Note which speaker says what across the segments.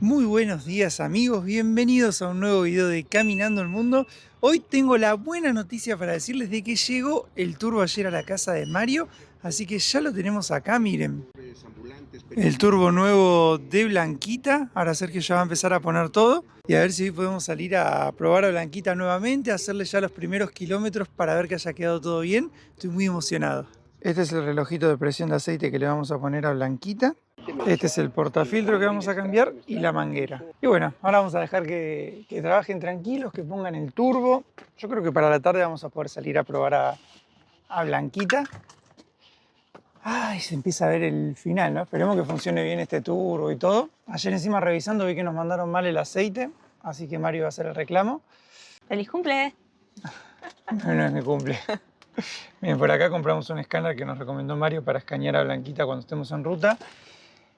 Speaker 1: Muy buenos días amigos, bienvenidos a un nuevo video de Caminando el Mundo. Hoy tengo la buena noticia para decirles de que llegó el turbo ayer a la casa de Mario, así que ya lo tenemos acá, miren. El turbo nuevo de Blanquita, ahora Sergio ya va a empezar a poner todo y a ver si hoy podemos salir a probar a Blanquita nuevamente, hacerle ya los primeros kilómetros para ver que haya quedado todo bien. Estoy muy emocionado. Este es el relojito de presión de aceite que le vamos a poner a Blanquita. Este es el portafiltro que vamos a cambiar y la manguera. Y bueno, ahora vamos a dejar que trabajen tranquilos, que pongan el turbo. Yo creo que para la tarde vamos a poder salir a probar a Blanquita. Ay, se empieza a ver el final, ¿no? Esperemos que funcione bien este turbo y todo. Ayer encima revisando vi que nos mandaron mal el aceite, así que Mario va a hacer el reclamo.
Speaker 2: ¡Feliz cumple!
Speaker 1: No es mi cumple. Bien, por acá compramos un escáner que nos recomendó Mario para escanear a Blanquita cuando estemos en ruta.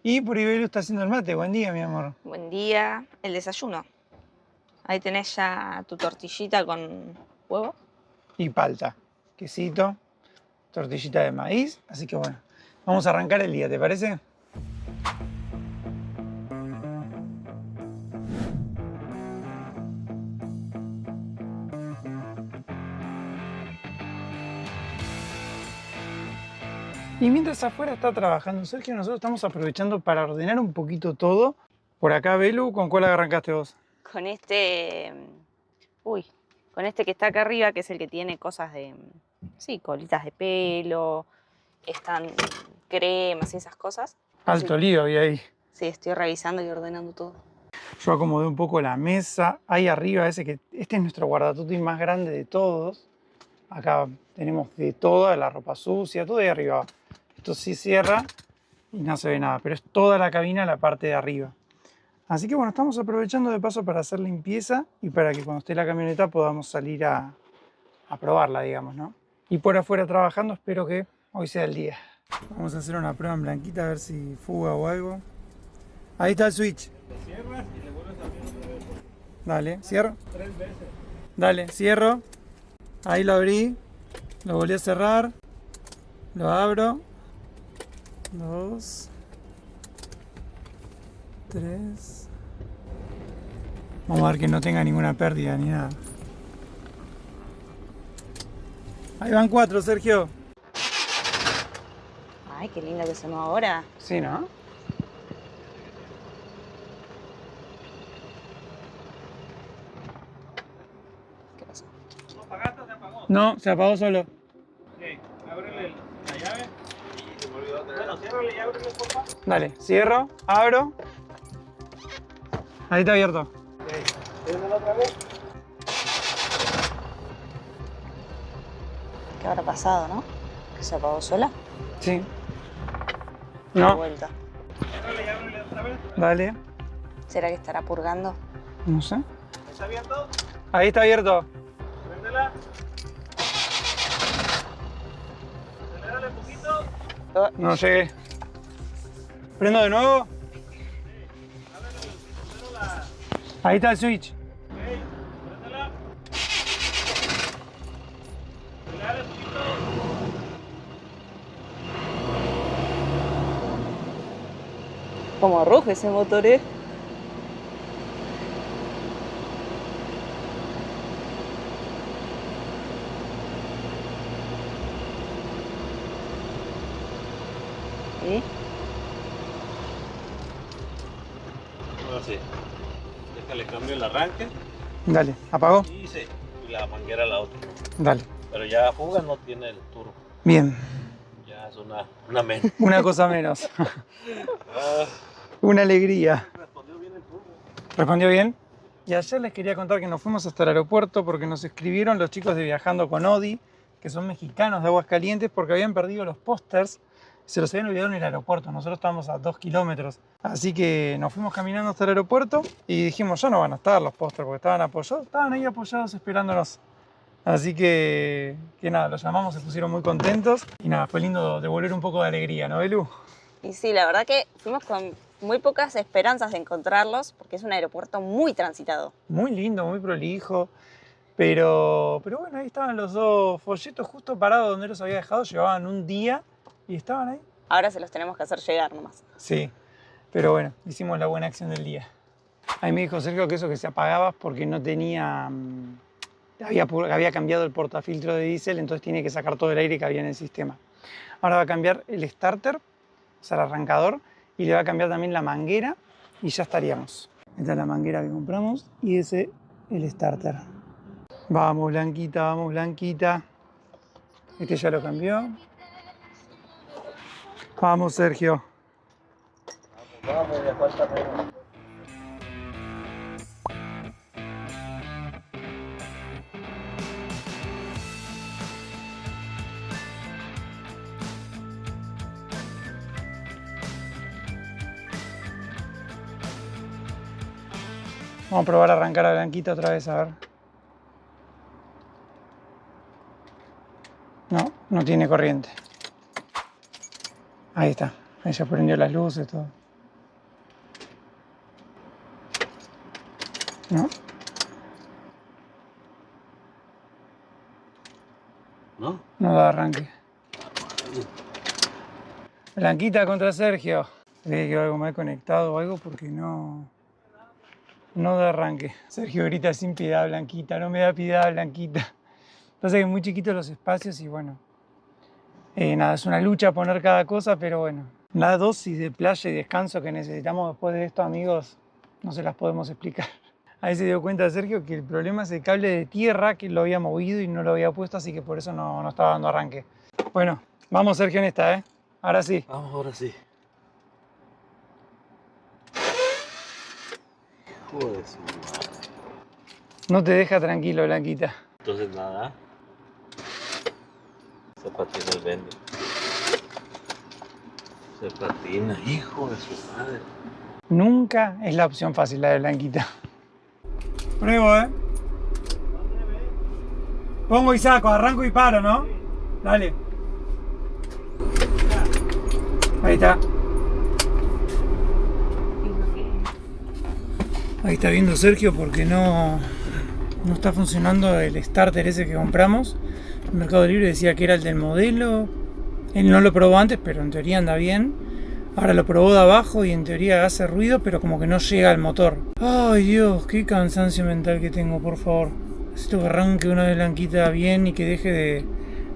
Speaker 1: Y por ahí Belu está haciendo el mate. Buen día, mi amor.
Speaker 2: Buen día. El desayuno. Ahí tenés ya tu tortillita con huevo.
Speaker 1: Y palta, quesito, tortillita de maíz. Así que bueno, vamos a arrancar el día, ¿te parece? Y mientras afuera está trabajando Sergio, nosotros estamos aprovechando para ordenar un poquito todo. Por acá, Belu, ¿con cuál arrancaste vos?
Speaker 2: Con este... con este que está acá arriba, que es el que tiene cosas de... Sí, colitas de pelo, están cremas y esas cosas.
Speaker 1: Alto lío había ahí.
Speaker 2: Sí, estoy revisando y ordenando todo.
Speaker 1: Yo acomodé un poco la mesa. Ahí arriba, este es nuestro guardatuti más grande de todos. Acá tenemos de toda la ropa sucia, todo ahí arriba. Esto sí cierra y no se ve nada, pero es toda la cabina la parte de arriba. Así que bueno, estamos aprovechando de paso para hacer limpieza y para que cuando esté la camioneta podamos salir a probarla, digamos, ¿no? Y por afuera trabajando, espero que hoy sea el día. Vamos a hacer una prueba en Blanquita a ver si fuga o algo. Ahí está el switch.
Speaker 3: Lo cierras y le vuelves a abrir.
Speaker 1: Dale, cierro.
Speaker 3: 3 veces.
Speaker 1: Dale, cierro. Ahí lo abrí. Lo volví a cerrar. Lo abro. 2, 3. Vamos a ver que no tenga ninguna pérdida ni nada. Ahí van 4, Sergio.
Speaker 2: Ay, qué lindo que sonó ahora.
Speaker 1: Sí, ¿no?
Speaker 2: ¿Qué pasó?
Speaker 3: ¿No apagaste o se apagó?
Speaker 1: No, se apagó solo.
Speaker 3: Sí, ábrele la llave. Y se me olvidó otra vez. Bueno, ciérrale y ábrele, por favor.
Speaker 1: Dale, cierro, abro. Ahí está abierto.
Speaker 3: Ok, ciérrala otra vez.
Speaker 2: ¿Qué habrá pasado, no? ¿Que se apagó sola?
Speaker 1: Sí.
Speaker 2: De
Speaker 1: No,
Speaker 2: vuelta.
Speaker 3: Ciérrale y ábrele otra vez.
Speaker 1: dale.
Speaker 2: ¿Será que estará purgando?
Speaker 1: No sé.
Speaker 3: ¿Está abierto?
Speaker 1: Ahí está abierto.
Speaker 3: Préndela. Acelérale un poquito.
Speaker 1: No llegué. ¿Prendo de nuevo?
Speaker 3: Ábrele primero la...
Speaker 1: Ahí está el switch.
Speaker 3: Ok, préndela. Acelérale un poquito.
Speaker 2: Como ruge ese motor, ¿eh? ¿Sí?
Speaker 3: Ahora sí. Déjale cambio el arranque.
Speaker 1: Dale, apagó.
Speaker 3: Y sí. Y la manguera la otra.
Speaker 1: Dale.
Speaker 3: Pero ya fuga no tiene el turbo.
Speaker 1: Bien,
Speaker 3: Ya es una menos.
Speaker 1: una cosa menos.
Speaker 3: Ah,
Speaker 1: Una alegría.
Speaker 3: respondió bien el turbo.
Speaker 1: ¿Respondió bien? Y ayer les quería contar que nos fuimos hasta el aeropuerto porque nos escribieron los chicos de Viajando con Odi, que son mexicanos de Aguascalientes, porque habían perdido los pósters. Se los habían olvidado en el aeropuerto. Nosotros estábamos a 2 kilómetros. Así que nos fuimos caminando hasta el aeropuerto y dijimos, ya no van a estar los pósters porque estaban ahí apoyados esperándonos. Así que nada, los llamamos, se pusieron muy contentos y nada, fue lindo devolver un poco de alegría, ¿no, Belu?
Speaker 2: Y sí, la verdad que fuimos con muy pocas esperanzas de encontrarlos porque es un aeropuerto muy transitado.
Speaker 1: Muy lindo, muy prolijo, pero bueno, ahí estaban los dos folletos justo parados donde los había dejado, llevaban un día y estaban ahí.
Speaker 2: Ahora se los tenemos que hacer llegar nomás.
Speaker 1: Sí, pero bueno, hicimos la buena acción del día. Ahí me dijo Sergio que eso que se apagaba porque no tenía... había cambiado el portafiltro de diésel, entonces tiene que sacar todo el aire que había en el sistema. Ahora va a cambiar el starter, o sea, el arrancador, y le va a cambiar también la manguera y ya estaríamos. Esta es la manguera que compramos y ese el starter. Vamos, Blanquita, vamos, Blanquita. Este ya lo cambió. Vamos, Sergio.
Speaker 3: Vamos, ya falta menos.
Speaker 1: Vamos a probar a arrancar a Blanquita otra vez, a ver. No, no tiene corriente. Ahí está. Ahí ya prendió las luces, todo. ¿No?
Speaker 3: ¿No?
Speaker 1: No da arranque. Blanquita contra Sergio. Le que algo mal conectado o algo porque no da arranque. Sergio grita sin piedad, Blanquita. No me da piedad, Blanquita. Pasa que muy chiquitos los espacios y bueno. Nada, es una lucha poner cada cosa, pero bueno. La dosis de playa y descanso que necesitamos después de esto, amigos, no se las podemos explicar. Ahí se dio cuenta Sergio que el problema es el cable de tierra, que lo había movido y no lo había puesto, así que por eso no estaba dando arranque. Bueno, vamos Sergio en esta, ¿eh? Ahora sí.
Speaker 3: Vamos, ahora sí. Hijo de su madre.
Speaker 1: No te deja tranquilo, Blanquita.
Speaker 3: Entonces nada. Se patina el vende. Se patina, hijo de su madre.
Speaker 1: Nunca es la opción fácil la de Blanquita. Pruebo, ¿eh? Pongo y saco, arranco y paro, ¿no? Dale. Ahí está. Ahí está viendo Sergio porque no está funcionando el starter ese que compramos. El Mercado Libre decía que era el del modelo. Él no lo probó antes, pero en teoría anda bien. Ahora lo probó de abajo y en teoría hace ruido, pero como que no llega al motor. Ay Dios, qué cansancio mental que tengo, por favor. Necesito que arranque una vez Blanquita bien y que deje de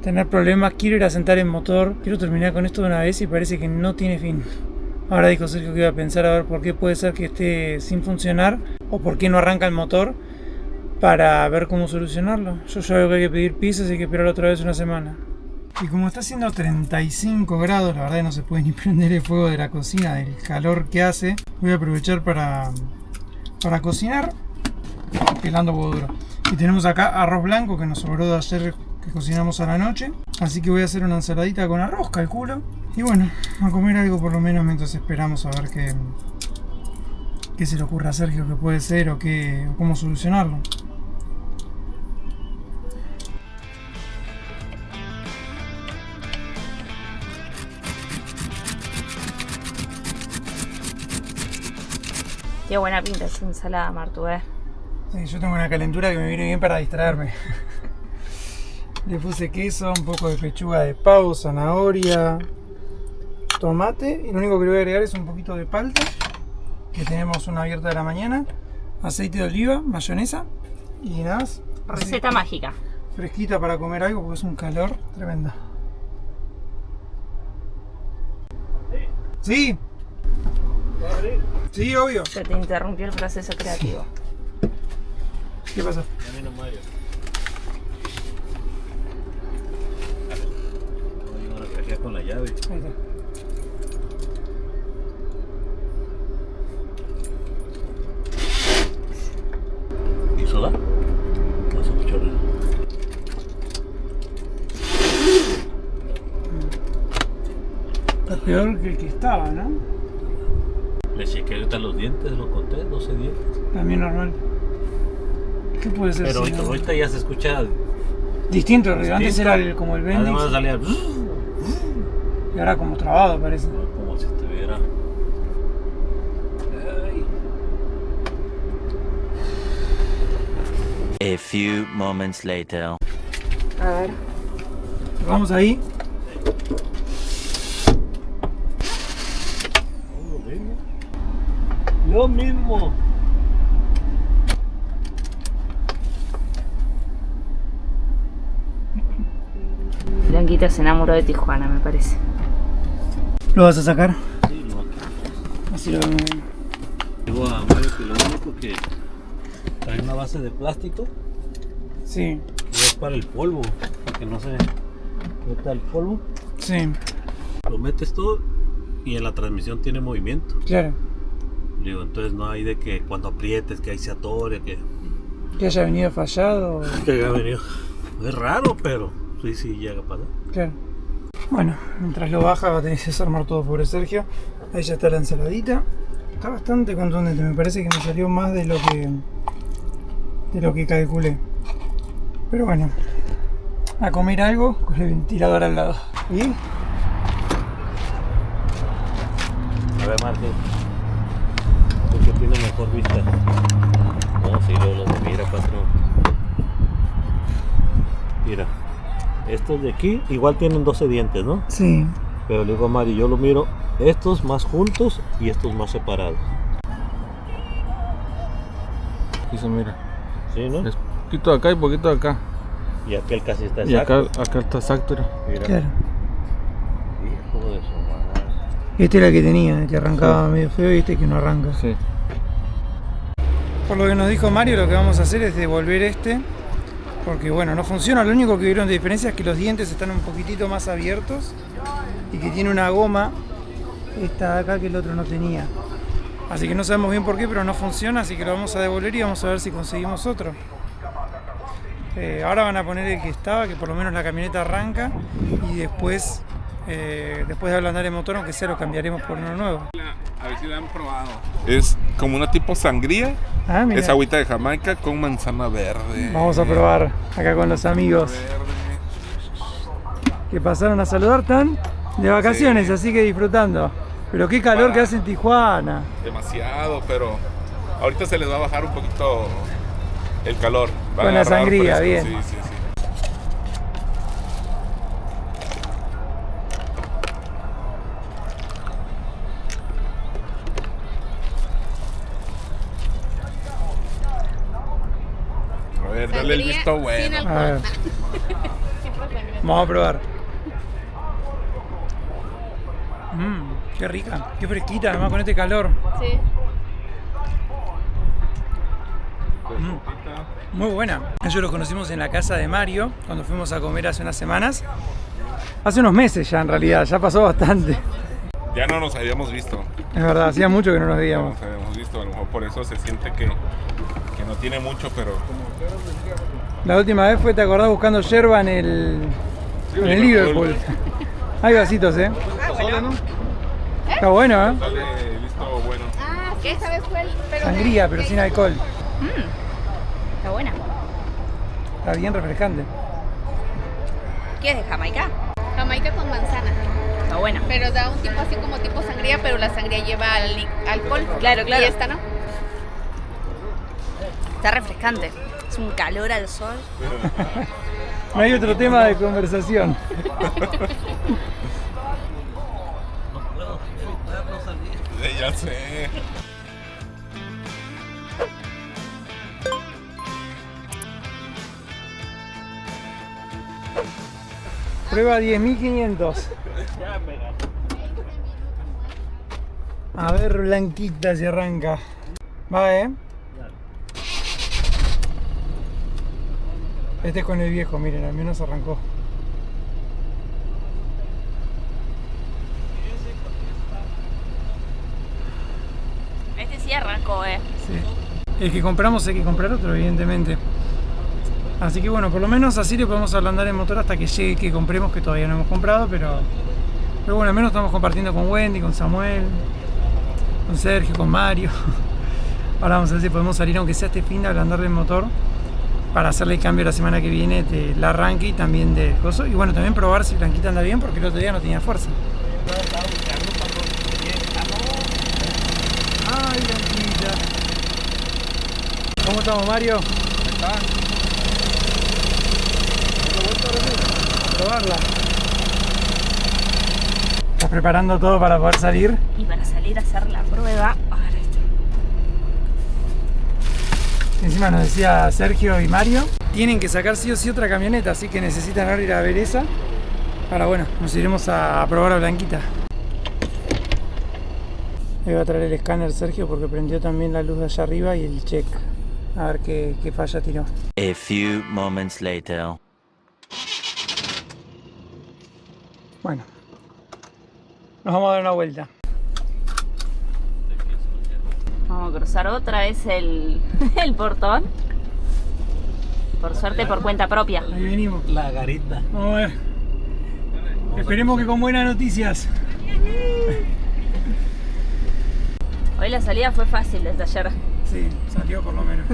Speaker 1: tener problemas. Quiero ir a sentar el motor. Quiero terminar con esto de una vez y parece que no tiene fin. Ahora dijo Sergio que iba a pensar a ver por qué puede ser que esté sin funcionar o por qué no arranca el motor para ver cómo solucionarlo. Yo ya veo que hay que pedir pizzas y hay que esperar otra vez una semana. Y como está haciendo 35 grados, la verdad que no se puede ni prender el fuego de la cocina del calor que hace. Voy a aprovechar para cocinar pelando huevo duro. Y tenemos acá arroz blanco que nos sobró de ayer que cocinamos a la noche. Así que voy a hacer una ensaladita con arroz, calculo. Y bueno, a comer algo por lo menos mientras esperamos a ver qué se le ocurre a Sergio que puede ser o cómo solucionarlo.
Speaker 2: Qué buena pinta esa ensalada, Martu,
Speaker 1: Sí, yo tengo una calentura que me viene bien para distraerme. Le puse queso, un poco de pechuga de pavo, zanahoria, tomate. Y lo único que le voy a agregar es un poquito de palta, que tenemos una abierta de la mañana, aceite de oliva, mayonesa y nada más.
Speaker 2: Receta mágica.
Speaker 1: Fresquita para comer algo porque es un calor tremendo. ¿Sí? Sí, obvio.
Speaker 2: Se te interrumpió el proceso creativo.
Speaker 1: ¿Qué pasa?
Speaker 3: Ya vino Mario. Voy a una cajita con la llave.
Speaker 1: Ahí está.
Speaker 3: ¿Y soda? No se escuchó nada.
Speaker 1: Está peor que el que estaba, ¿no?
Speaker 3: Le chequeé ahorita los dientes, los conté, 12 dientes.
Speaker 1: También normal. ¿Qué puede ser?
Speaker 3: Pero
Speaker 1: si no?
Speaker 3: ahorita ya se escucha
Speaker 1: Distinto el ruido. Antes era como el Bendix
Speaker 3: además salía
Speaker 1: y ahora como trabado parece.
Speaker 3: como si estuviera.
Speaker 4: A few moments later.
Speaker 2: A ver.
Speaker 1: Vamos ahí.
Speaker 3: Lo mismo.
Speaker 2: Blanquita se enamoró de Tijuana, me parece.
Speaker 1: ¿Lo vas a sacar?
Speaker 3: Sí, lo aquí.
Speaker 1: Así lo vemos bien.
Speaker 3: Digo a Mario que lo único que trae una base de plástico
Speaker 1: Sí,
Speaker 3: y es para el polvo, para que no se meta el polvo.
Speaker 1: sí,
Speaker 3: Lo metes todo y en la transmisión tiene movimiento.
Speaker 1: claro.
Speaker 3: Digo, entonces no hay de que cuando aprietes que ahí se atore, que
Speaker 1: Que haya venido fallado.
Speaker 3: haya venido. Es raro, pero sí llega a pasar.
Speaker 1: Claro. Bueno, mientras lo baja va a tener que desarmar todo, pobre Sergio. Ahí ya está la ensaladita. Está bastante contundente, me parece que me salió más de lo que calculé. Pero bueno, a comer algo con el ventilador al lado. ¿Y?
Speaker 3: A ver, Martín, porque tiene mejor vista. No, sí, lo mira, patrón. Mira, estos de aquí igual tienen 12 dientes, ¿no?
Speaker 1: Sí.
Speaker 3: Pero le digo a Mari, yo lo miro estos más juntos y estos más separados.
Speaker 5: Aquí se mira.
Speaker 3: ¿Sí, no?
Speaker 5: Es poquito de acá y poquito de acá.
Speaker 3: Y aquel casi está
Speaker 5: Y acá,
Speaker 3: exacto.
Speaker 5: acá está exacto.
Speaker 3: Mira.
Speaker 1: Claro.
Speaker 3: Hijo de su madre.
Speaker 1: Este era el que tenía, el que arrancaba medio feo y este que no arranca.
Speaker 5: Sí.
Speaker 1: Por lo que nos dijo Mario, lo que vamos a hacer es devolver este. Porque bueno, no funciona. Lo único que vieron de diferencia es que los dientes están un poquitito más abiertos. Y que tiene una goma, esta de acá, que el otro no tenía. Así que no sabemos bien por qué, pero no funciona. Así que lo vamos a devolver y vamos a ver si conseguimos otro. Ahora van a poner el que estaba, que por lo menos la camioneta arranca. Y después de ablandar el motor, aunque sea, lo cambiaremos por uno nuevo.
Speaker 6: A ver si la han probado. Es como una tipo sangría.
Speaker 1: Ah, mira.
Speaker 6: Es agüita de Jamaica con manzana verde.
Speaker 1: Vamos a probar acá con los amigos
Speaker 6: Verde.
Speaker 1: que pasaron a saludar, tan de vacaciones,
Speaker 6: Sí.
Speaker 1: así que disfrutando. Pero qué calor que hace en Tijuana.
Speaker 6: Demasiado, pero ahorita se les va a bajar un poquito el calor. Van
Speaker 1: Con
Speaker 6: a
Speaker 1: la
Speaker 6: agarrar
Speaker 1: sangría,
Speaker 6: fresco.
Speaker 1: bien.
Speaker 6: Sí, sí, sí. A ver, dale el visto bueno.
Speaker 1: A ver. Vamos a probar. Qué rica, qué fresquita, además con este calor.
Speaker 2: Sí.
Speaker 1: Muy buena. Ellos los conocimos en la casa de Mario, cuando fuimos a comer hace unas semanas. Hace unos meses ya, en realidad, ya pasó bastante.
Speaker 6: Ya no nos habíamos visto.
Speaker 1: Es verdad, hacía mucho que no nos
Speaker 6: Ya
Speaker 1: veíamos.
Speaker 6: nos habíamos visto. A lo mejor por eso se siente que no tiene mucho, pero
Speaker 1: La última vez fue, ¿te acordás, buscando yerba en el Liverpool? Hay vasitos, ¿eh? Está bueno, ¿eh?
Speaker 6: dale listo bueno.
Speaker 7: Ah, sí, esta vez fue el... Pero
Speaker 1: Sangría, pero sin alcohol.
Speaker 2: Está buena.
Speaker 1: Está bien refrescante.
Speaker 2: ¿Qué es de Jamaica?
Speaker 7: Jamaica con manzana.
Speaker 2: Está buena.
Speaker 7: Pero da un tipo así como tipo sangría, pero la sangría lleva alcohol.
Speaker 2: Claro, claro.
Speaker 7: Y esta no.
Speaker 2: Está refrescante. Es un calor al sol.
Speaker 1: No hay otro tema de conversación.
Speaker 6: Ya sé.
Speaker 1: Prueba 10.500. A ver, Blanquita, si arranca. Va, Este es con el viejo, miren, al menos arrancó.
Speaker 2: Este sí arrancó,
Speaker 1: Sí. El que compramos hay que comprar otro, evidentemente. Así que bueno, por lo menos así le podemos ablandar el motor hasta que llegue que compremos, que todavía no hemos comprado, pero bueno, al menos estamos compartiendo con Wendy, con Samuel, con Sergio, con Mario. Ahora vamos a ver si podemos salir, aunque sea este fin, de ablandarle el motor para hacerle el cambio la semana que viene del arranque y también del coso. Y bueno, también probar si Blanquita anda bien, porque el otro día no tenía fuerza. Ay, Blanquita. ¿Cómo estamos, Mario? A probarla. ¿Estás preparando todo para poder salir?
Speaker 2: Y para salir a hacer la prueba. Ahora está.
Speaker 1: Encima nos decía Sergio y Mario, tienen que sacar sí o sí otra camioneta, así que necesitan ahora ir a ver esa Ahora bueno, nos iremos a probar a Blanquita. Le voy a traer el escáner Sergio porque prendió también la luz de allá arriba y el check. A ver qué falla tiró.
Speaker 4: A few moments later.
Speaker 1: Bueno, nos vamos a dar una vuelta.
Speaker 2: Vamos a cruzar otra vez el portón. Por suerte, por cuenta propia.
Speaker 1: Ahí venimos.
Speaker 3: La garita.
Speaker 1: Vamos a ver. Esperemos que con buenas noticias.
Speaker 2: Hoy la salida fue fácil del taller.
Speaker 1: Sí, salió por lo menos.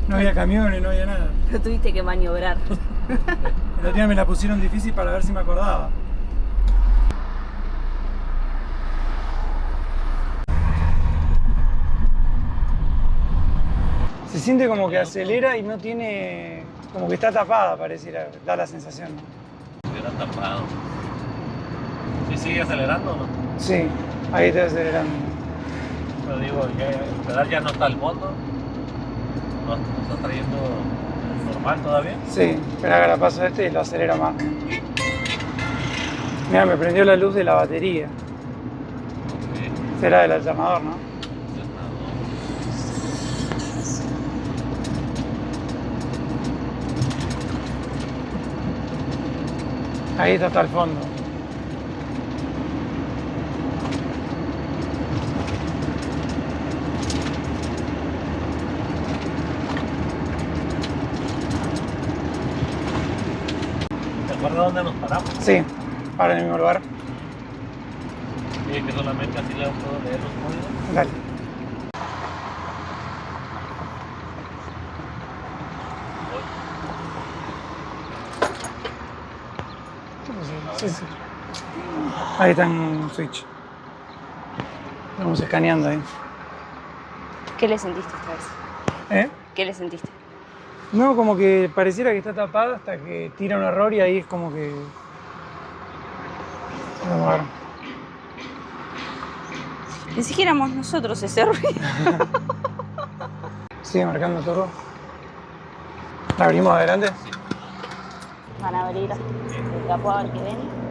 Speaker 1: No había camiones, no había nada.
Speaker 2: No tuviste que maniobrar.
Speaker 1: El otro día me la pusieron difícil para ver si me acordaba. Se siente como que acelera y no tiene... como que está tapada, pareciera, da la sensación.
Speaker 3: Hubiera tapado. ¿Sí sigue acelerando o no?
Speaker 1: Sí, ahí está acelerando.
Speaker 3: Pero digo, el pedal ya no está al fondo. ¿No está trayendo normal todavía?
Speaker 1: Sí, espera que ahora paso este y lo acelero más. Mira, me prendió la luz de la batería.
Speaker 3: Ok.
Speaker 1: Será del alternador, ¿no? Ahí está hasta el fondo.
Speaker 3: ¿Te acuerdas dónde nos paramos?
Speaker 1: Sí, para en el mismo lugar.
Speaker 3: Sí, que solamente así le puedo leer los códigos.
Speaker 1: Dale. Sí, sí. Ahí está en Switch. Estamos escaneando ahí.
Speaker 2: ¿Qué le sentiste esta vez?
Speaker 1: ¿Eh?
Speaker 2: ¿Qué le sentiste?
Speaker 1: No, como que pareciera que está tapada hasta que tira un error y ahí es como que... Vamos a ver.
Speaker 2: Ni siquiera éramos nosotros ese ruido.
Speaker 1: Sigue marcando turbo. ¿La abrimos adelante?
Speaker 2: Van a abrir el capó a ver qué ven.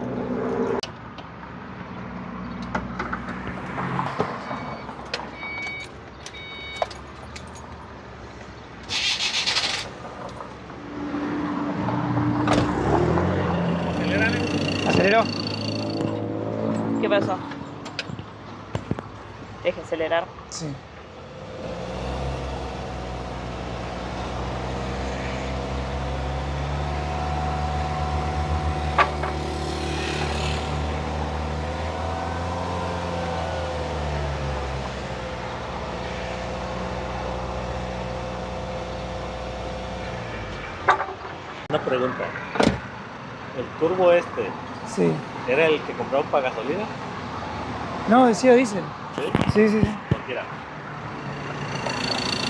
Speaker 1: ¿Aceleró?
Speaker 2: ¿Qué pasó? Deje acelerar.
Speaker 1: Sí.
Speaker 3: Una pregunta. ¿El turbo este
Speaker 1: Sí.
Speaker 3: era el que compraron para gasolina?
Speaker 1: No, decía diésel.
Speaker 3: Sí.
Speaker 1: Sí, sí, sí.
Speaker 3: Cualquiera.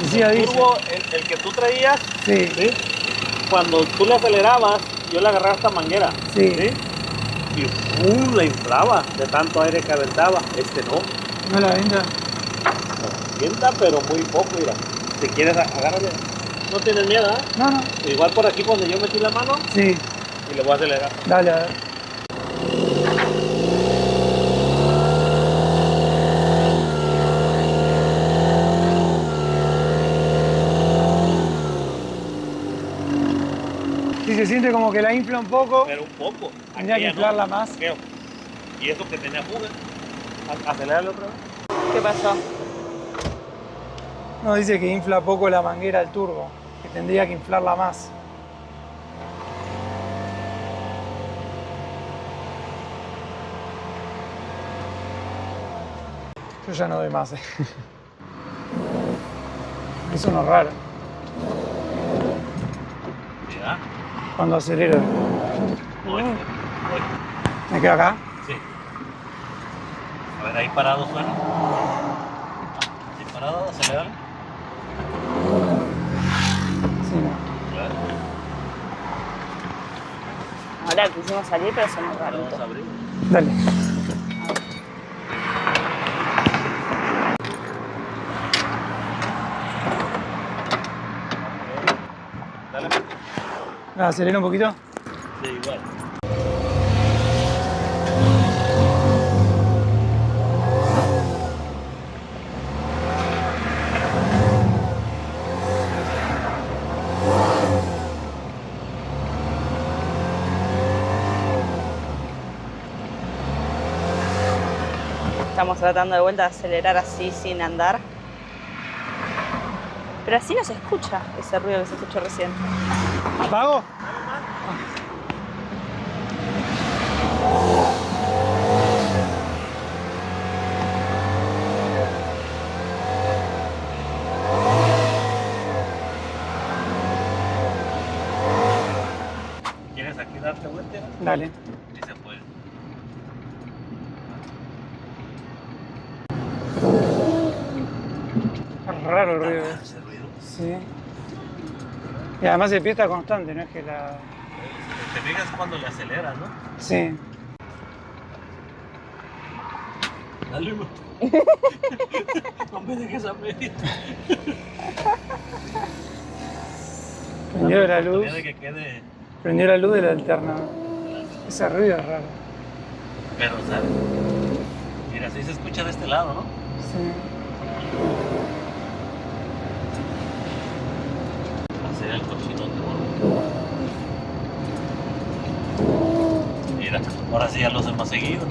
Speaker 1: Decía
Speaker 3: El
Speaker 1: diésel.
Speaker 3: turbo, el que tú traías,
Speaker 1: Sí.
Speaker 3: ¿sí? Cuando tú le acelerabas, yo le agarraba esta manguera.
Speaker 1: Sí.
Speaker 3: Y ¡pum! La inflaba de tanto aire que aventaba. Este no.
Speaker 1: ¿No la venta?
Speaker 3: Sienta, pero muy poco, mira. Si quieres, agárrale. No tienes miedo, ¿eh?
Speaker 1: No, no.
Speaker 3: Igual por aquí donde yo metí la mano
Speaker 1: Sí.
Speaker 3: y le voy a acelerar.
Speaker 1: Dale, a ver. Sí, se siente como que la infla un poco.
Speaker 3: Pero un poco.
Speaker 1: Tendría que
Speaker 3: Aquella
Speaker 1: inflarla
Speaker 3: no.
Speaker 1: más.
Speaker 3: Aquello. Y eso que tenía fuga. Aceléralo otra vez.
Speaker 2: ¿Qué pasó?
Speaker 1: No, dice que infla poco la manguera al turbo, que tendría que inflarla más. Yo ya no doy más. Es uno raro.
Speaker 3: Ya.
Speaker 1: Cuando acelero.
Speaker 3: Voy.
Speaker 1: ¿Me quedo acá?
Speaker 3: Sí. A ver, ahí parado suena. Ahí parado, aceléralo.
Speaker 1: Sí, no.
Speaker 3: Claro.
Speaker 2: Ahora quisimos salir, pero sonó
Speaker 3: Ahora
Speaker 2: raro.
Speaker 3: vamos a abrir.
Speaker 1: Dale.
Speaker 3: Dale.
Speaker 1: ¿Acelero un poquito?
Speaker 3: Sí, igual.
Speaker 2: Estamos tratando de vuelta de acelerar así sin andar. Pero así no se escucha ese ruido que se escuchó recién.
Speaker 1: ¿Apago?
Speaker 3: ¿Quieres aquí darte vuelta?
Speaker 1: Dale.
Speaker 3: Sí se puede.
Speaker 1: Es raro el ruido.
Speaker 3: Ese ruido.
Speaker 1: Sí. Y además el pie está constante, no es que la...
Speaker 3: Te fijas cuando le aceleras, ¿no?
Speaker 1: Sí.
Speaker 3: Dale, no. No me dejes a medio.
Speaker 1: Prendió la luz.
Speaker 3: De que quede...
Speaker 1: Prendió la luz del alternador. Ese ruido es raro.
Speaker 3: Pero, ¿sabes? Mira, así se escucha de este lado, ¿no?
Speaker 1: Sí.
Speaker 3: Hacer el cochinote, Mira, ahora sí ya lo hace más seguido.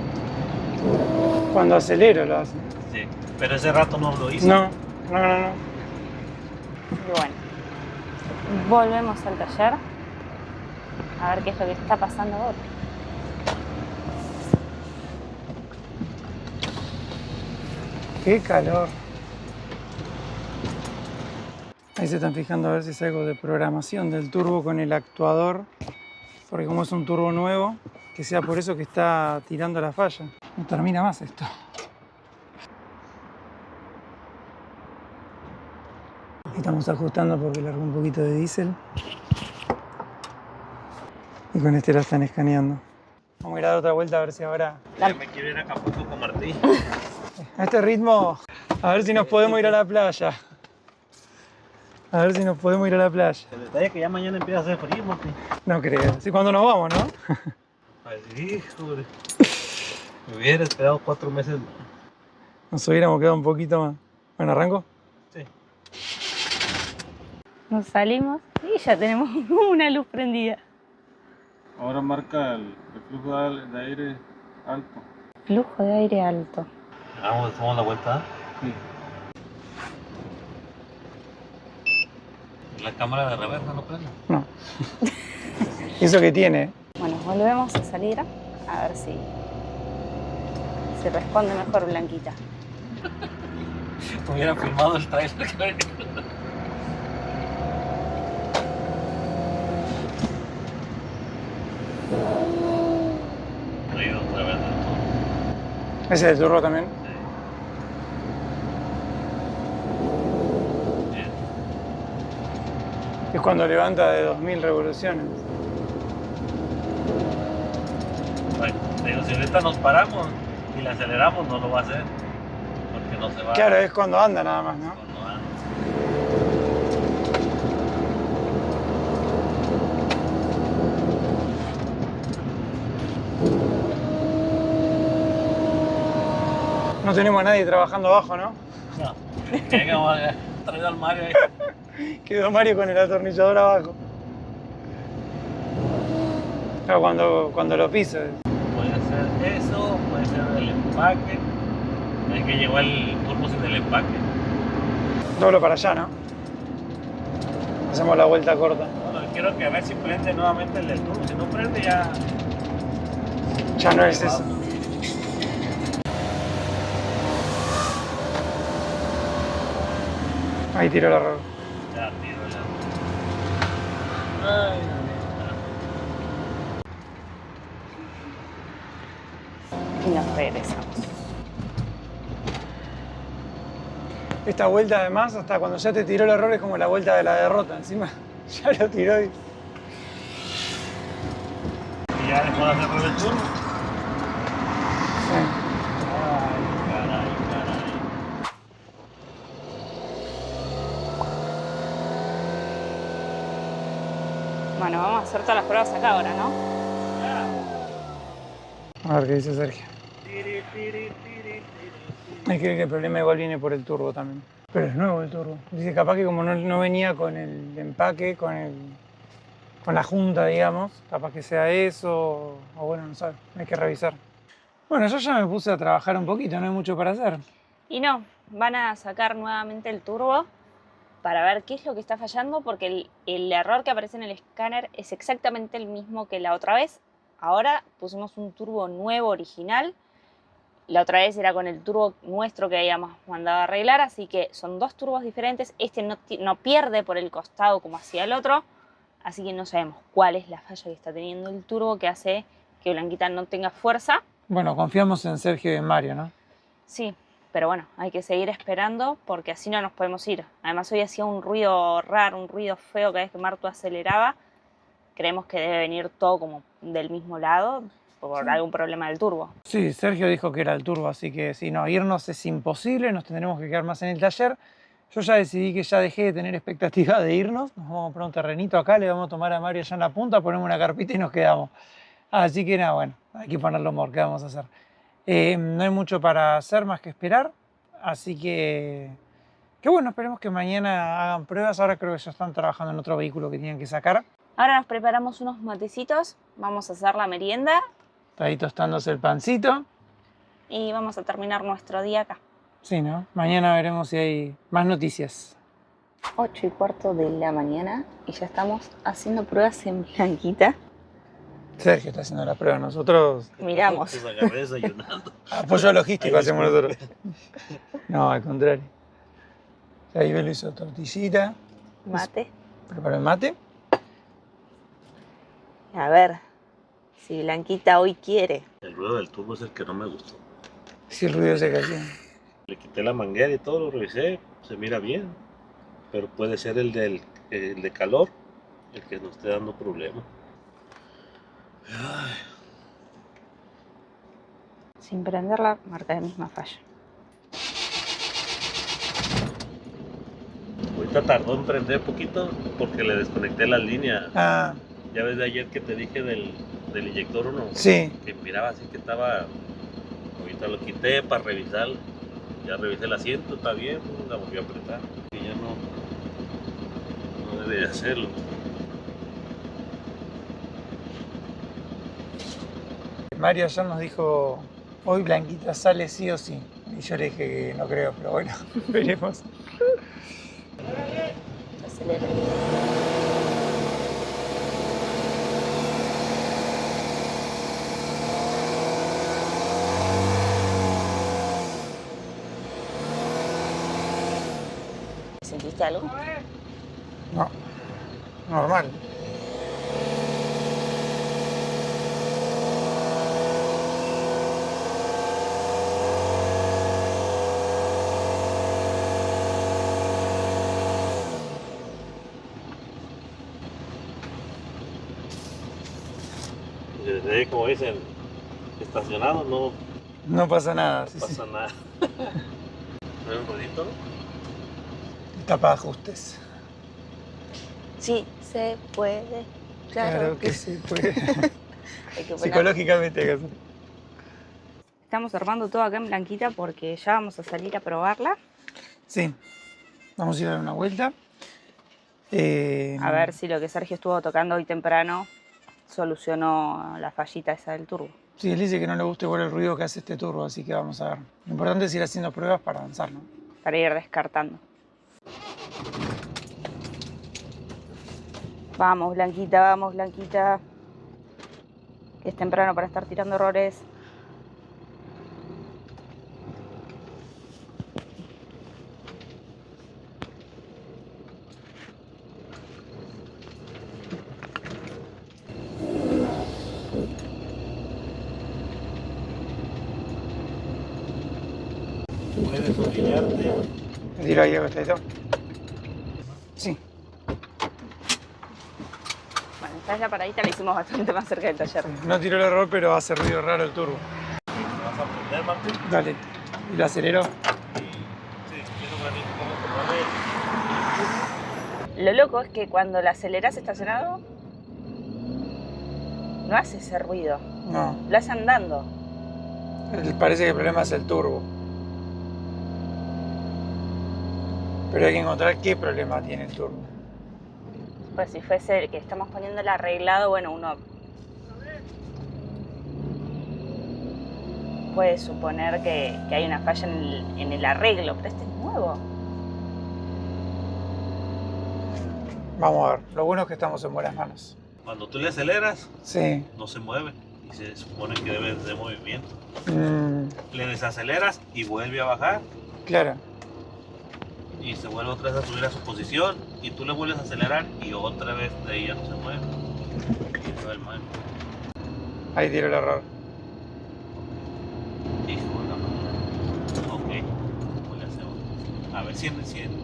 Speaker 1: Cuando acelero lo hace.
Speaker 3: Sí, pero ese rato no lo hizo.
Speaker 1: No.
Speaker 2: Y bueno, volvemos al taller a ver qué es lo que está pasando ahora.
Speaker 1: Qué calor. Ahí se están fijando a ver si es algo de programación del turbo con el actuador. Porque como es un turbo nuevo, que sea por eso que está tirando la falla. No termina más esto. Estamos ajustando porque largó un poquito de diésel. Y con este la están escaneando. Vamos a ir a dar otra vuelta a ver si ahora...
Speaker 3: Ya me quiero ir a Acapulco con Martín.
Speaker 1: A este ritmo, a ver si nos podemos ir a la playa. A ver si nos podemos ir a la playa.
Speaker 3: El detalle es que ya mañana empieza a hacer frío, Martín.
Speaker 1: No creo. Sí, cuando nos vamos, ¿no?
Speaker 3: Ay, híjole. Me hubiera esperado 4 meses más.
Speaker 1: Nos hubiéramos quedado un poquito más. Bueno, ¿arranco?
Speaker 3: Sí.
Speaker 2: Nos salimos y ya tenemos una luz prendida.
Speaker 5: Ahora marca el flujo de aire alto.
Speaker 2: Flujo de aire alto.
Speaker 3: Damos la vuelta.
Speaker 5: Sí.
Speaker 3: La cámara de reversa no prende.
Speaker 1: No. ¿Y eso que tiene?
Speaker 2: Bueno, volvemos a salir a ver si responde mejor Blanquita.
Speaker 3: Hubiera filmado el trailer que venía. Ruido otra vez del turbo.
Speaker 1: ¿Ese es el turbo también?
Speaker 3: Bien.
Speaker 1: Es cuando levanta de 2000 revoluciones.
Speaker 3: Bueno, digo, si ahorita nos paramos y le aceleramos, no lo va a hacer. Porque no se va.
Speaker 1: Claro, es cuando anda nada más, ¿no?
Speaker 3: Cuando anda.
Speaker 1: No tenemos a nadie trabajando abajo, ¿no?
Speaker 3: No. Llegamos a traer al Mario ahí.
Speaker 1: Quedó Mario con el atornillador abajo. Claro, cuando lo piso.
Speaker 3: Puede ser eso, puede ser el empaque. Es que llegó el turbo sin el empaque.
Speaker 1: Doblo para allá, ¿no? Hacemos la vuelta corta.
Speaker 3: Bueno, quiero que a ver si prende nuevamente el del turbo. Si no prende ya...
Speaker 1: Ya no es eso. Ahí tiró el error.
Speaker 3: Ya tiro la... Ay,
Speaker 2: Y nos regresamos.
Speaker 1: Esta vuelta además, hasta cuando ya te tiró el error, es como la vuelta de la derrota. Encima ya lo tiró y...
Speaker 3: y ya dejó de hacer ruido el turbo.
Speaker 1: Sí.
Speaker 3: Ay, caray.
Speaker 2: Bueno, vamos a hacer todas las pruebas acá ahora, ¿no?
Speaker 1: A ver qué dice Sergio. Es que el problema igual viene por el turbo también. Pero es nuevo el turbo. Dice capaz que como no venía con el empaque, con la junta, digamos, capaz que sea eso, o bueno, no sabe, hay que revisar. Bueno, yo ya me puse a trabajar un poquito, no hay mucho para hacer.
Speaker 2: Y no, van a sacar nuevamente el turbo para ver qué es lo que está fallando, porque el error que aparece en el escáner es exactamente el mismo que la otra vez. Ahora pusimos un turbo nuevo, original. La otra vez era con el turbo nuestro que habíamos mandado a arreglar, así que son dos turbos diferentes. Este no pierde por el costado como hacía el otro, así que no sabemos cuál es la falla que está teniendo el turbo que hace que Blanquita no tenga fuerza.
Speaker 1: Bueno, confiamos en Sergio y en Mario, ¿no?
Speaker 2: Sí, pero bueno, hay que seguir esperando porque así no nos podemos ir. Además hoy hacía un ruido raro, un ruido feo cada vez que Martu aceleraba. Creemos que debe venir todo como del mismo lado por algún problema del turbo.
Speaker 1: Sí, Sergio dijo que era el turbo, así que si no, irnos es imposible, nos tendremos que quedar más en el taller. Yo ya decidí que ya dejé de tener expectativa de irnos. Nos vamos a comprar un terrenito acá, le vamos a tomar a Mario allá en la punta, ponemos una carpita y nos quedamos. Así que nada, bueno, hay que ponerlo humor, ¿qué vamos a hacer? No hay mucho para hacer más que esperar, así que bueno, esperemos que mañana hagan pruebas. Ahora creo que ya están trabajando en otro vehículo que tienen que sacar.
Speaker 2: Ahora nos preparamos unos matecitos, vamos a hacer la merienda
Speaker 1: Está ahí tostándose el pancito.
Speaker 2: y vamos a terminar nuestro día acá.
Speaker 1: Sí, ¿no? Mañana veremos si hay más noticias.
Speaker 2: 8:15 de la mañana y ya estamos haciendo pruebas en Blanquita.
Speaker 1: Sergio está haciendo la prueba, nosotros
Speaker 2: Miramos.
Speaker 3: Pues agarré desayunando.
Speaker 1: apoyo logístico
Speaker 3: Ay,
Speaker 1: hacemos nosotros. No, al contrario. Ahí lo hizo tortillita,
Speaker 2: Mate.
Speaker 1: preparó el mate.
Speaker 2: A ver si Blanquita hoy quiere.
Speaker 3: El ruido del turbo es el que no me gustó.
Speaker 1: Si el ruido se cayó.
Speaker 3: Le quité la manguera y todo, lo revisé, se mira bien. Pero puede ser el de calor el que nos esté dando problemas.
Speaker 2: Sin prenderla, marca la misma falla.
Speaker 3: Ahorita tardó en prender poquito porque le desconecté la línea.
Speaker 1: Ah,
Speaker 3: Ya ves de ayer que te dije del inyector 1.
Speaker 1: sí.
Speaker 3: Que miraba así que estaba. Ahorita lo quité para revisarlo. Ya revisé el asiento, está bien, la volví a apretar. Y ya no debe de hacerlo.
Speaker 1: Mario ayer nos dijo, hoy Blanquita sale sí o sí. Y yo le dije que no creo, pero bueno, veremos.
Speaker 2: Acelera. ¿Sentiste algo?
Speaker 1: No, normal.
Speaker 3: Desde como dicen, estacionado no
Speaker 1: No pasa nada. Sí,
Speaker 3: pasa nada. ¿No hay un ruidito?
Speaker 1: Está para ajustes.
Speaker 2: Sí, se puede.
Speaker 1: Claro que se puede.
Speaker 2: Hay que poner-
Speaker 1: Psicológicamente hay que hacer.
Speaker 2: Estamos armando todo acá en Blanquita porque ya vamos a salir a probarla.
Speaker 1: Sí. Vamos a ir a dar una vuelta.
Speaker 2: A ver si lo que Sergio estuvo tocando hoy temprano solucionó la fallita esa del turbo.
Speaker 1: Sí, él dice que no le gusta igual el ruido que hace este turbo, así que vamos a ver. Lo importante es ir haciendo pruebas para avanzar, ¿no?
Speaker 2: Para ir descartando. Vamos, Blanquita, vamos, Blanquita. Que es temprano para estar tirando errores.
Speaker 3: Puedes orillarte.
Speaker 1: ¿Me tiro ahí a costadito? Sí.
Speaker 2: Bueno, esta es la paradita, la hicimos bastante más cerca del taller.
Speaker 1: No tiró el error, pero hace ruido raro el turbo.
Speaker 3: ¿Vas a prender, Martín?
Speaker 1: Dale. ¿Y lo acelero?
Speaker 3: Sí, quiero ver cómo se mueve.
Speaker 2: Lo loco es que cuando la aceleras estacionado, no hace ese ruido.
Speaker 1: No.
Speaker 2: Lo hace andando.
Speaker 1: Parece que el problema es el turbo. Pero hay que encontrar qué problema tiene el turbo.
Speaker 2: Pues si fuese el que estamos poniendo el arreglado, bueno, uno puede suponer que hay una falla en el arreglo, pero este es nuevo.
Speaker 1: Vamos a ver. Lo bueno es que estamos en buenas manos.
Speaker 3: Cuando tú le aceleras,
Speaker 1: Sí.
Speaker 3: no se mueve y se supone que debe de movimiento.
Speaker 1: Mm,
Speaker 3: Le desaceleras y vuelve a bajar
Speaker 1: claro.
Speaker 3: y se vuelve otra vez a subir a su posición y tú le vuelves a acelerar y otra vez de ahí ya no se mueve. Y se va el mal.
Speaker 1: Ahí tiró el error.
Speaker 3: Hijo de la madre. Ok, ¿cómo le hacemos? A ver si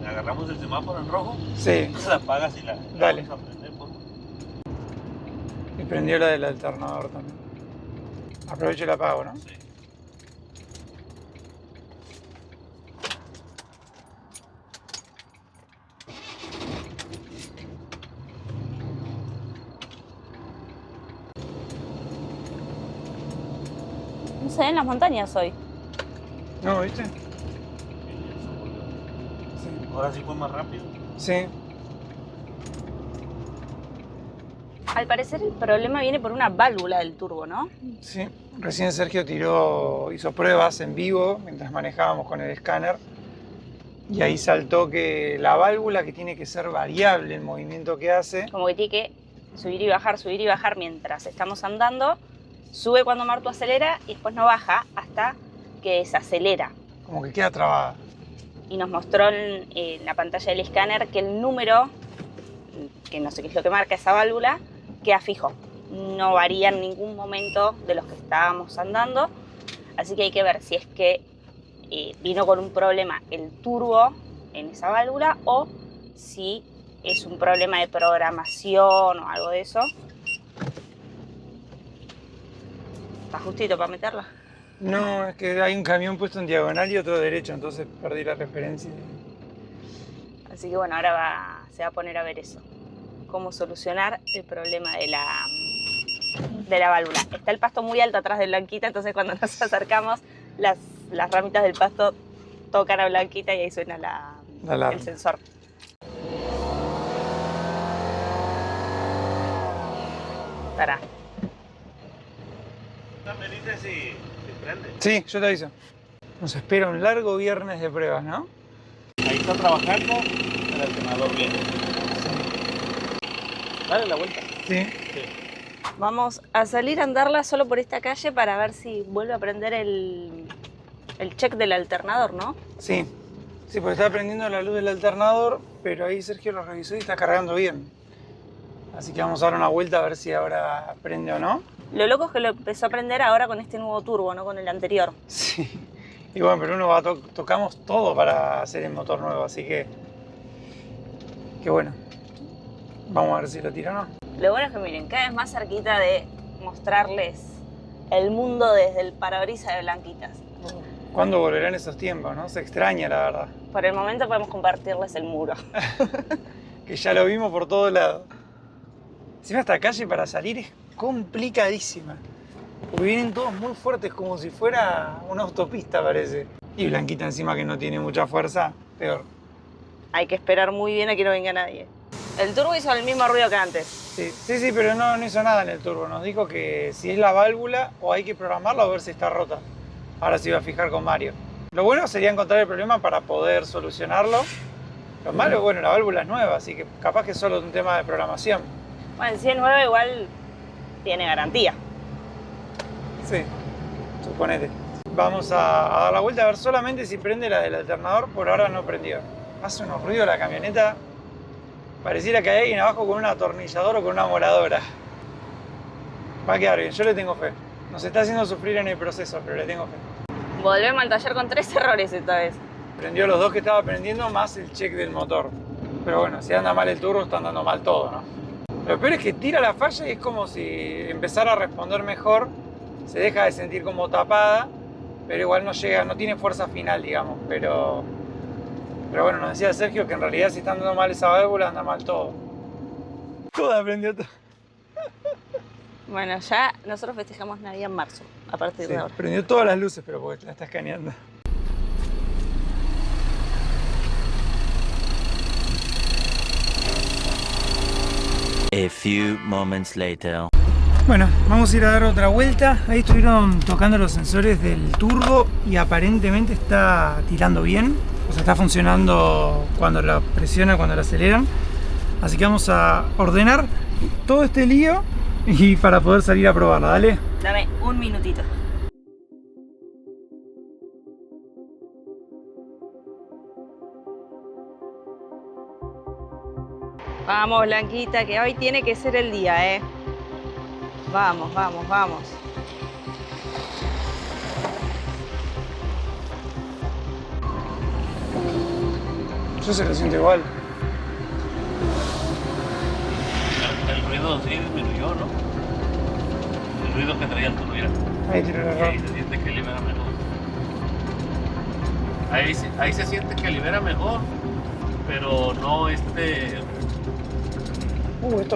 Speaker 3: agarramos el semáforo en rojo,
Speaker 1: Sí.
Speaker 3: la apagas y la
Speaker 1: Dale.
Speaker 3: vamos a prender, por favor.
Speaker 1: Y prendió la del alternador también. Aprovecho y la apago, ¿no?
Speaker 3: Sí.
Speaker 2: No se ven las montañas hoy.
Speaker 1: No, ¿viste?
Speaker 3: Y eso volvió.
Speaker 1: Sí.
Speaker 3: Ahora sí fue más rápido.
Speaker 1: Sí.
Speaker 2: Al parecer el problema viene por una válvula del turbo, ¿no?
Speaker 1: Sí. Recién Sergio hizo pruebas en vivo mientras manejábamos con el escáner. Y ahí saltó que la válvula, que tiene que ser variable el movimiento que hace.
Speaker 2: Como que tiene que subir y bajar mientras estamos andando. Sube cuando Martu acelera y después no baja hasta que desacelera.
Speaker 1: Como que queda trabada.
Speaker 2: Y nos mostró en la pantalla del escáner que el número, que no sé qué es lo que marca esa válvula, queda fijo. No varía en ningún momento de los que estábamos andando. Así que hay que ver si es que vino con un problema el turbo en esa válvula o si es un problema de programación o algo de eso. ¿Está justito para meterla?
Speaker 1: No, es que hay un camión puesto en diagonal y otro derecho, entonces perdí la referencia.
Speaker 2: Así que bueno, ahora se va a poner a ver eso. Cómo solucionar el problema de la válvula. Está el pasto muy alto atrás de Blanquita, entonces cuando nos acercamos, las ramitas del pasto tocan a Blanquita y ahí suena
Speaker 1: La alarma.
Speaker 2: el sensor. Pará.
Speaker 3: Me dice si prende.
Speaker 1: Sí, yo te aviso. Nos espera un largo viernes de pruebas, ¿no?
Speaker 3: Ahí está trabajando el alternador bien. Dale la vuelta.
Speaker 1: Sí.
Speaker 3: Sí.
Speaker 2: Vamos a salir a andarla solo por esta calle para ver si vuelve a prender el check del alternador, ¿no?
Speaker 1: Sí. Sí, porque está prendiendo la luz del alternador, pero ahí Sergio lo revisó y está cargando bien. Así que vamos a dar una vuelta a ver si ahora prende o no.
Speaker 2: Lo loco es que lo empezó a prender ahora con este nuevo turbo, no con el anterior.
Speaker 1: Sí. Y bueno, pero uno va tocamos todo para hacer el motor nuevo, así que bueno. Vamos a ver si lo tira o no.
Speaker 2: Lo bueno es que miren, cada vez más cerquita de mostrarles el mundo desde el parabrisas de Blanquitas.
Speaker 1: ¿Cuándo volverán esos tiempos, no? Se extraña, la verdad.
Speaker 2: Por el momento podemos compartirles el muro.
Speaker 1: Que ya lo vimos por todos lados. Encima esta calle para salir es complicadísima. Porque vienen todos muy fuertes, como si fuera una autopista, parece. Y Blanquita encima, que no tiene mucha fuerza, peor.
Speaker 2: Hay que esperar muy bien a que no venga nadie. El turbo hizo el mismo ruido que antes.
Speaker 1: Sí, pero no hizo nada en el turbo. Nos dijo que si es la válvula o hay que programarla o ver si está rota. Ahora se iba a fijar con Mario. Lo bueno sería encontrar el problema para poder solucionarlo. Lo malo, bueno, la válvula es nueva, así que capaz que es solo un tema de programación.
Speaker 2: Bueno, si es nuevo igual tiene garantía.
Speaker 1: Sí, suponete. Vamos a dar la vuelta a ver solamente si prende la del alternador. Por ahora no prendió. Hace unos ruidos la camioneta. Pareciera que hay alguien abajo con un atornillador o con una moradora. Va a quedar bien, yo le tengo fe. Nos está haciendo sufrir en el proceso, pero le tengo fe.
Speaker 2: Volvemos al taller con 3 errores esta vez.
Speaker 1: Prendió los dos que estaba prendiendo más el check del motor. Pero bueno, si anda mal el turbo, está andando mal todo, ¿no? Lo peor es que tira la falla y es como si empezara a responder mejor. Se deja de sentir como tapada, pero igual no llega, no tiene fuerza final, digamos. Pero bueno, nos decía Sergio que en realidad si está andando mal esa válvula, anda mal todo. Toda prendió todo.
Speaker 2: Bueno, ya nosotros festejamos Navidad en marzo, a partir
Speaker 1: Sí,
Speaker 2: de ahora.
Speaker 1: prendió todas las luces, pero porque la está escaneando.
Speaker 4: A few moments later.
Speaker 1: Bueno, vamos a ir a dar otra vuelta. Ahí estuvieron tocando los sensores del turbo y aparentemente está tirando bien. O sea, está funcionando cuando la presionan, cuando la aceleran. Así que vamos a ordenar todo este lío y para poder salir a probarla, dale.
Speaker 2: Dame un minutito. Vamos, Blanquita, que hoy tiene que ser el día, ¿eh? Vamos, vamos, vamos.
Speaker 1: Yo se lo siento igual.
Speaker 3: El ruido sí disminuyó, ¿no? El ruido que traía el turbo, mira.
Speaker 1: Ahí tiró el error.
Speaker 3: Ahí se siente que libera mejor. Ahí se siente que libera mejor, pero no
Speaker 1: ¿Esto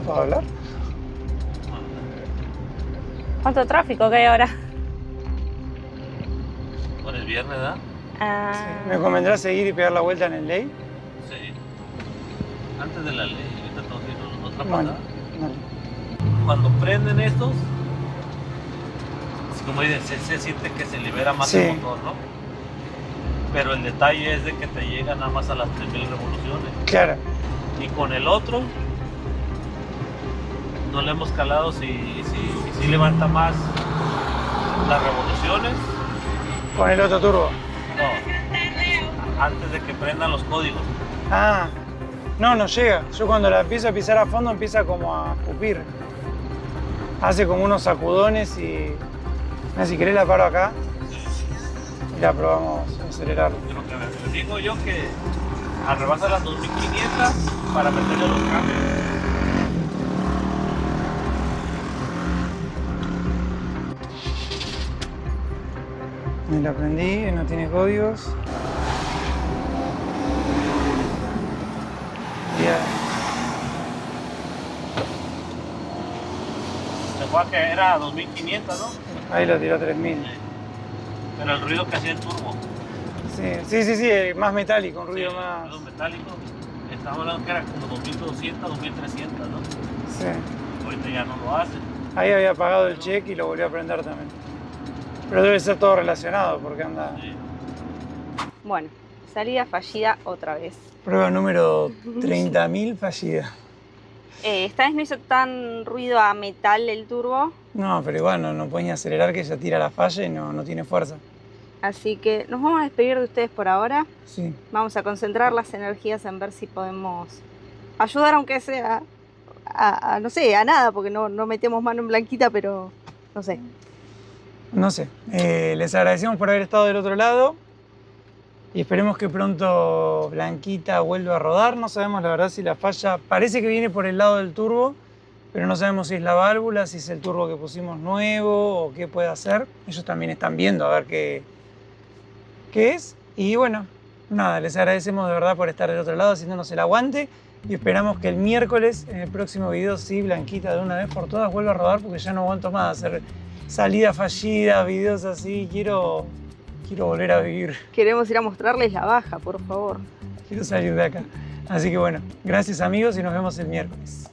Speaker 1: es para hablar?
Speaker 2: ¿Cuánto tráfico que hay ahora?
Speaker 3: Ahora es viernes, ¿verdad?
Speaker 1: ¿Me convendrá seguir y pegar la vuelta en el ley?
Speaker 3: Sí. Antes de la ley, ahorita tengo que ir a otra
Speaker 1: Bueno,
Speaker 3: parada.
Speaker 1: dale.
Speaker 3: Cuando prenden estos, así como dicen, se siente que se libera más
Speaker 1: Sí.
Speaker 3: el motor, ¿no? Pero el detalle es de que te llega nada más a las 3000 revoluciones.
Speaker 1: Claro.
Speaker 3: Y con el otro, no le hemos calado si levanta más las revoluciones.
Speaker 1: Con el otro turbo.
Speaker 3: No, antes de que prendan los códigos.
Speaker 1: Ah, no llega. Yo cuando la empiezo a pisar a fondo empieza como a escupir. Hace como unos sacudones y... Mira, si querés la paro acá y la probamos a acelerar.
Speaker 3: Lo que les digo yo que rebasa las 2500 para meterle los cambios.
Speaker 1: Me la prendí, no tiene códigos. Ya.
Speaker 3: Se fue a que era 2500, ¿no?
Speaker 1: Ahí lo tiró a 3000.
Speaker 3: Pero el ruido que hacía el turbo.
Speaker 1: Sí, más metálico, un ruido
Speaker 3: Sí,
Speaker 1: más...
Speaker 3: ruido metálico. Estamos hablando que era como 2200, 2300, ¿no?
Speaker 1: Sí.
Speaker 3: Ahorita ya no lo hace.
Speaker 1: Ahí había apagado el check y lo volvió a prender también. Pero debe ser todo relacionado porque anda...
Speaker 3: Sí.
Speaker 2: Bueno, salida fallida otra vez.
Speaker 1: Prueba número 30.000 fallida.
Speaker 2: Esta vez no hizo tan ruido a metal el turbo,
Speaker 1: No, pero igual no puedes ni acelerar que ya tira la falla y no tiene fuerza.
Speaker 2: así que nos vamos a despedir de ustedes por ahora.
Speaker 1: Sí.
Speaker 2: Vamos a concentrar las energías en ver si podemos ayudar, aunque sea no sé, a nada, porque no metemos mano en Blanquita, pero no sé.
Speaker 1: No sé. Les agradecemos por haber estado del otro lado y esperemos que pronto Blanquita vuelva a rodar. No sabemos la verdad si la falla parece que viene por el lado del turbo, pero no sabemos si es la válvula, si es el turbo que pusimos nuevo o qué puede hacer. Ellos también están viendo a ver qué es. Y bueno, nada, les agradecemos de verdad por estar del otro lado haciéndonos el aguante y esperamos que el miércoles en el próximo video sí, Blanquita de una vez por todas vuelva a rodar porque ya no aguanto más hacer salidas fallidas, videos así. Quiero volver a vivir.
Speaker 2: Queremos ir a mostrarles la baja, por favor.
Speaker 1: Quiero salir de acá. Así que bueno, gracias amigos y nos vemos el miércoles.